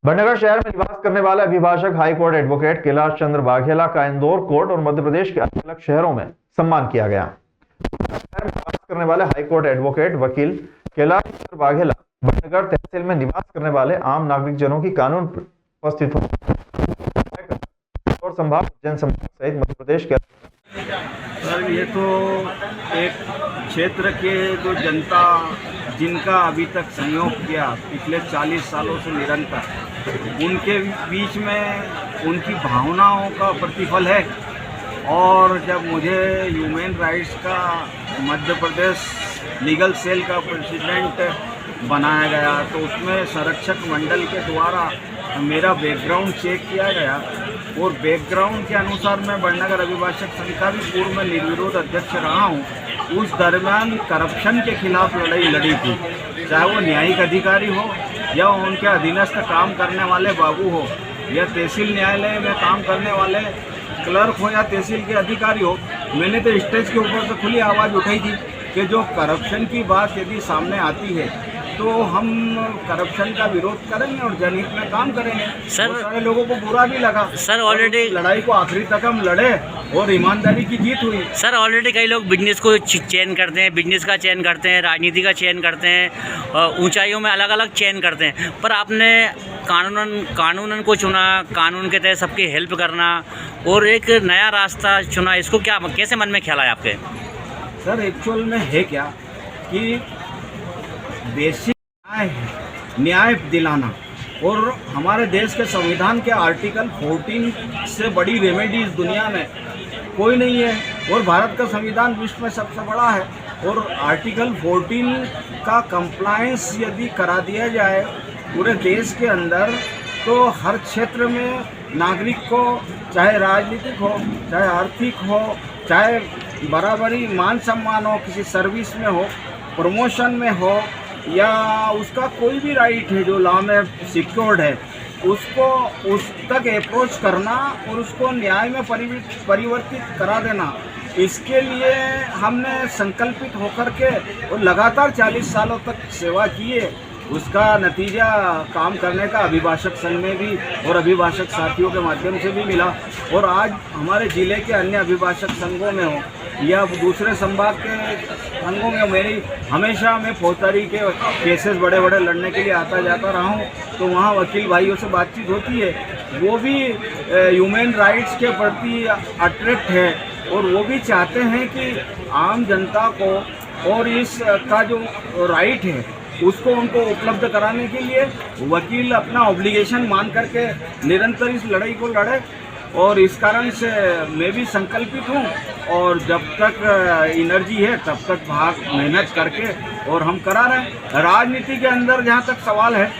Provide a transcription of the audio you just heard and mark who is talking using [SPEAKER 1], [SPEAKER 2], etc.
[SPEAKER 1] बड़नगर शहर में निवास करने वाले अभिभाषक हाईकोर्ट एडवोकेट कैलाश चंद्र वाघेला का इंदौर कोर्ट और मध्य प्रदेश के अलग अलग शहरों में सम्मान किया गया। शहर में निवास करने वाले हाईकोर्ट एडवोकेट वकील कैलाश चंद्र वाघेला बड़नगर तहसील में निवास करने वाले आम नागरिक जनों की कानून उपस्थित हो और संभाग जनसंपर्क सहित मध्य प्रदेश के
[SPEAKER 2] सर, ये तो एक क्षेत्र के जो जनता जिनका अभी तक सहयोग किया पिछले 40 सालों से निरंतर, उनके बीच में उनकी भावनाओं का प्रतिफल है। और जब मुझे ह्यूमन राइट्स का मध्य प्रदेश लीगल सेल का प्रेसिडेंट बनाया गया तो उसमें संरक्षक मंडल के द्वारा मेरा बैकग्राउंड चेक किया गया और बैकग्राउंड के अनुसार मैं बड़नगर अभिभाषक संघ का भी पूर्व में निर्विरोध अध्यक्ष रहा हूँ। उस दरमियान करप्शन के खिलाफ लड़ाई लड़ी थी, चाहे वो न्यायिक अधिकारी हो या उनके अधीनस्थ काम करने वाले बाबू हो या तहसील न्यायालय में काम करने वाले क्लर्क हो या तहसील के अधिकारी हो। मैंने तो स्टेज के ऊपर से खुली आवाज़ उठाई थी कि जो करप्शन की बात यदि सामने आती है तो हम करप्शन का विरोध करेंगे और जनहित में काम करेंगे। सर, बहुत सारे लोगों को बुरा भी लगा। सर, ऑलरेडी लड़ाई को आखिरी तक हम लड़े और ईमानदारी की जीत हुई।
[SPEAKER 3] सर, ऑलरेडी कई लोग बिजनेस को चयन करते हैं, बिजनेस का चयन करते हैं, राजनीति का चयन करते हैं, ऊंचाइयों में अलग अलग चयन करते हैं, पर आपने कानूनन को चुना, कानून के तहत सबकी हेल्प करना और एक नया रास्ता चुना। इसको क्या कैसे मन में ख्याल आया आपके?
[SPEAKER 2] सर, एक्चुअल में है क्या कि बेसिक न्याय दिलाना और हमारे देश के संविधान के आर्टिकल 14 से बड़ी रेमेडी इस दुनिया में कोई नहीं है और भारत का संविधान विश्व में सबसे बड़ा है। और आर्टिकल 14 का कंप्लायंस यदि करा दिया जाए पूरे देश के अंदर तो हर क्षेत्र में नागरिक को, चाहे राजनीतिक हो, चाहे आर्थिक हो, चाहे बराबरी मान सम्मान हो, किसी सर्विस में हो, प्रमोशन में हो या उसका कोई भी राइट है जो लॉ में सिक्योर्ड है, उसको उस तक अप्रोच करना और उसको न्याय में परिवर्तित करा देना, इसके लिए हमने संकल्पित होकर के और लगातार 40 सालों तक सेवा की है। उसका नतीजा काम करने का अभिभाषक संघ में भी और अभिभाषक साथियों के माध्यम से भी मिला। और आज हमारे ज़िले के अन्य अभिभाषक संघों में हो या दूसरे संभाग के संघों में मेरी हमेशा मैं फौजदारी के केसेस बड़े बड़े लड़ने के लिए आता जाता रहा हूँ, तो वहाँ वकील भाइयों से बातचीत होती है। वो भी ह्यूमन राइट्स के प्रति अट्रैक्ट है और वो भी चाहते हैं कि आम जनता को और इस का जो राइट है उसको उनको उपलब्ध कराने के लिए वकील अपना ऑब्लिगेशन मान करके निरंतर इस लड़ाई को लड़े। और इस कारण से मैं भी संकल्पित हूँ और जब तक एनर्जी है तब तक भाग मेहनत करके और हम करा रहे हैं। राजनीति के अंदर जहाँ तक सवाल है